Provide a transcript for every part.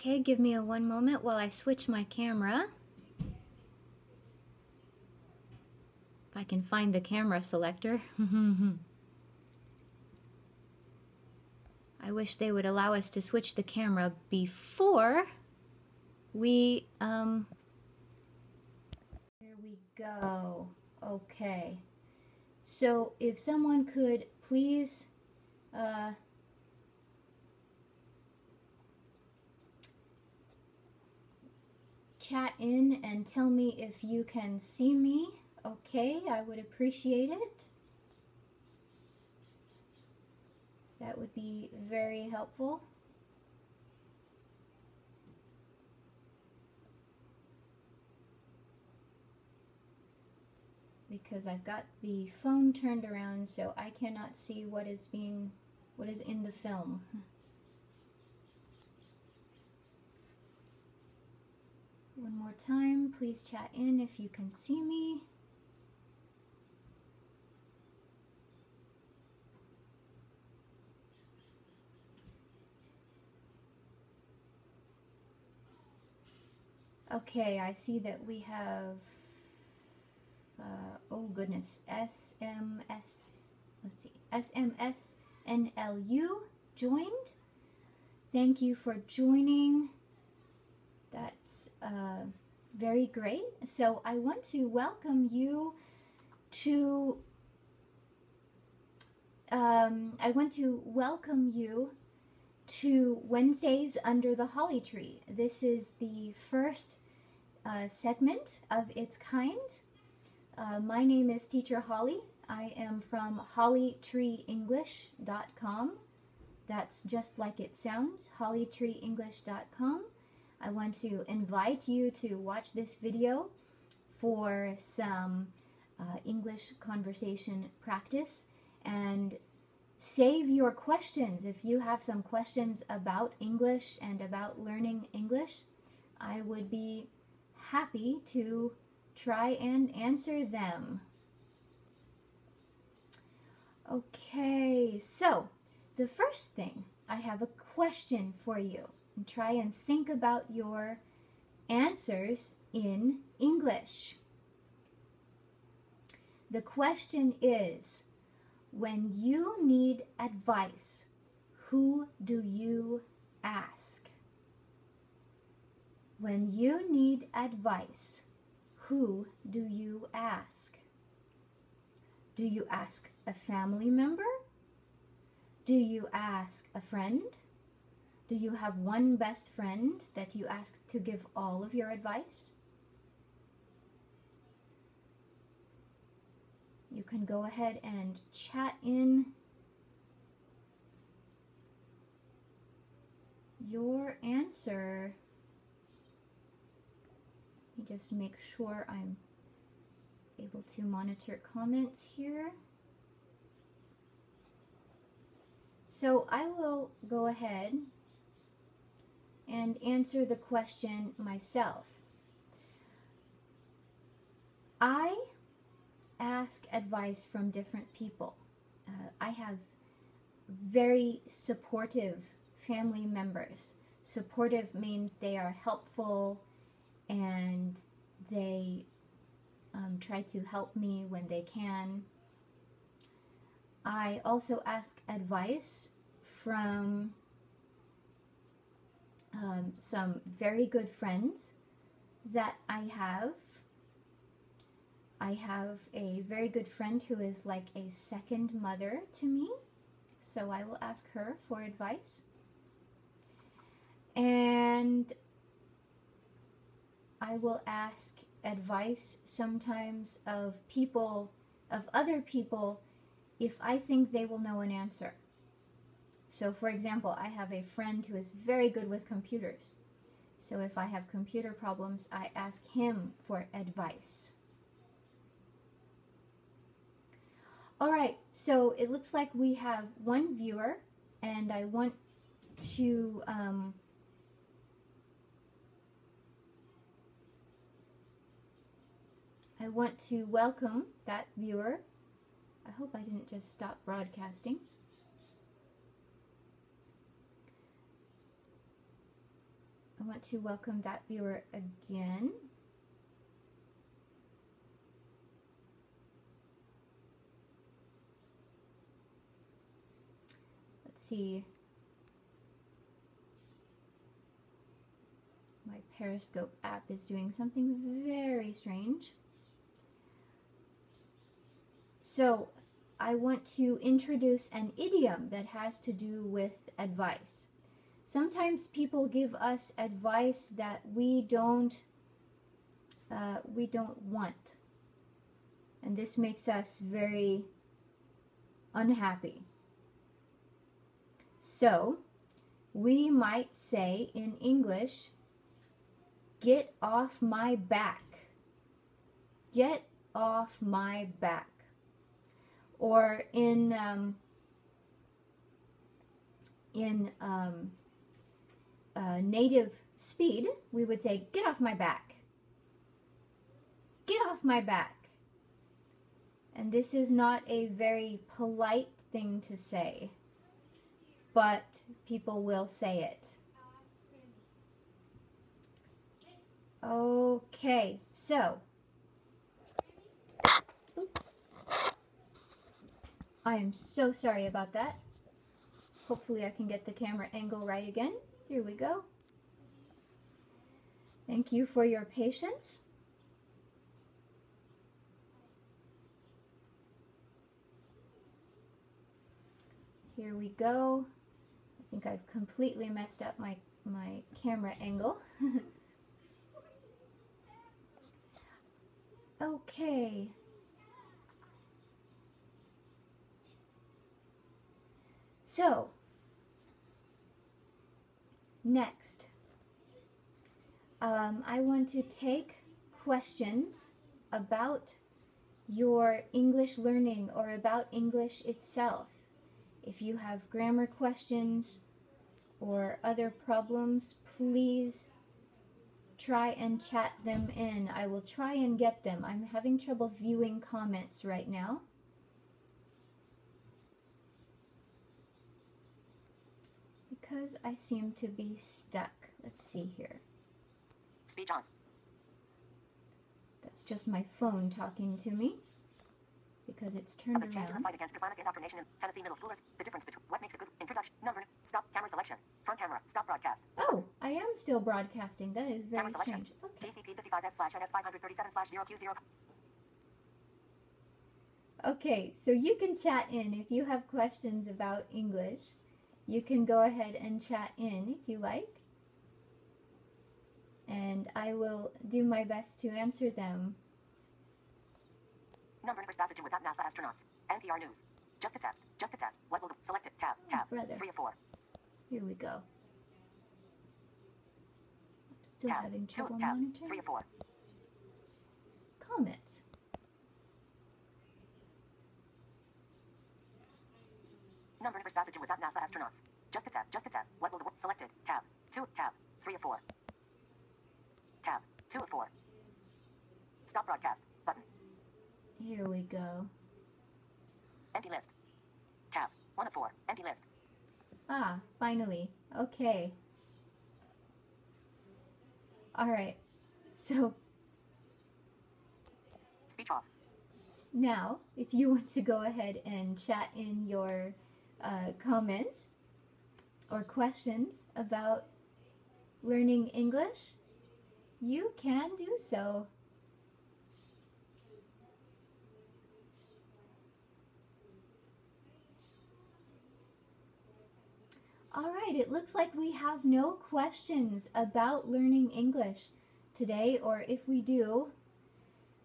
Okay, give me a one moment while I switch my camera. If I can find the camera selector. I wish they would allow us to switch the camera before we, here we go. Okay. So if someone could please, chat in and tell me if you can see me. Okay, I would appreciate it. That would be very helpful. Because I've got the phone turned around, so I cannot see what is in the film. One more time, please chat in if you can see me. Okay, I see that we have, oh goodness, SMSNLU joined. Thank you for joining. That's very great. So I want to welcome you to Wednesdays Under the Hollytree. This is the first segment of its kind. My name is Teacher Holly. I am from hollytreeenglish.com. That's just like it sounds, hollytreeenglish.com. I want to invite you to watch this video for some English conversation practice, and save your questions. If you have some questions about English and about learning English, I would be happy to try and answer them. Okay, so the first thing, I have a question for you. And try and think about your answers in English. The question is, when you need advice, who do you ask? When you need advice, who do you ask? Do you ask a family member? Do you ask a friend? Do you have one best friend that you ask to give all of your advice? You can go ahead and chat in your answer. Let me just make sure I'm able to monitor comments here. So I will go ahead and answer the question myself. I ask advice from different people. I have very supportive family members. Supportive means they are helpful and they try to help me when they can. I also ask advice from some very good friends that I have. I have a very good friend who is like a second mother to me, so I will ask her for advice. And I will ask advice sometimes of people, of other people, if I think they will know an answer. So for example, I have a friend who is very good with computers. So if I have computer problems, I ask him for advice. Alright, so it looks like we have one viewer, and I want to welcome that viewer. I hope I didn't just stop broadcasting. want to welcome that viewer again. Let's see. My Periscope app is doing something very strange. So I want to introduce an idiom that has to do with advice. Sometimes people give us advice that we don't want, and this makes us very unhappy. So we might say in English, "Get off my back." Get off my back. Or in native speed, we would say, "Get off my back." Get off my back. And this is not a very polite thing to say, but people will say it. Okay, so, oops. I am so sorry about that. Hopefully I can get the camera angle right again. Here we go. Thank you for your patience. Here we go. I think I've completely messed up my camera angle. Okay. So, next, I want to take questions about your English learning or about English itself. If you have grammar questions or other problems, please try and chat them in. I will try and get them. I'm having trouble viewing comments right now. Because I seem to be stuck. Let's see here. Speech on. That's just my phone talking to me. Because it's turned Change in the around. fight against Islamic indoctrination in Tennessee middle schoolers. The difference between what makes a good introduction. Number. Stop camera selection. Front camera. Stop broadcast. Oh, I am still broadcasting. That is very Camera selection. strange. Okay. TCP 55S/NS537/0Q0. Okay, so you can chat in if you have questions about English. You can go ahead and chat in if you like. And I will do my best to answer them. Number first passage without NASA astronauts. NPR News. Just a test. Just a test. What will select it? Tab. Tab. Brother. 3 of 4. Here we go. I'm still Tab. having 2 trouble tab. monitoring. 3 of 4. Comments. Number first passage without NASA astronauts. Just a test. Just a test. What will selected? Tab. 2 tab. 3 of 4. Tab. 2 of 4. Stop broadcast. Button. Here we go. Empty list. Tab. 1 of 4. Empty list. Ah, finally. Okay. Alright. So, Speech off. now, if you want to go ahead and chat in your comments or questions about learning English, you can do so. Alright, it looks like we have no questions about learning English today, or if we do,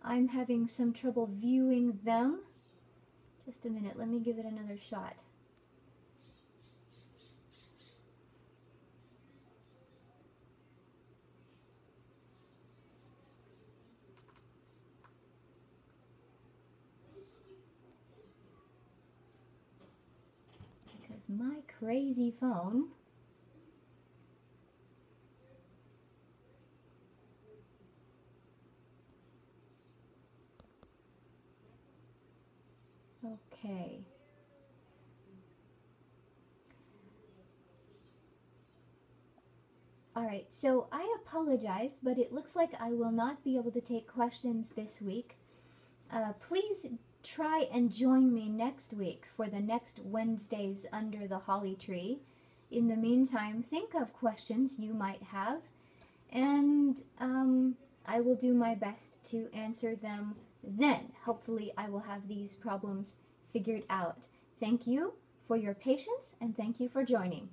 I'm having some trouble viewing them. Just a minute, let me give it another shot. Because my crazy phone okay. Alright, so I apologize, but it looks like I will not be able to take questions this week. Please try and join me next week for the next Wednesdays under the Holly Tree. In the meantime, think of questions you might have, and I will do my best to answer them then. Hopefully I will have these problems figured out. Thank you for your patience, and thank you for joining.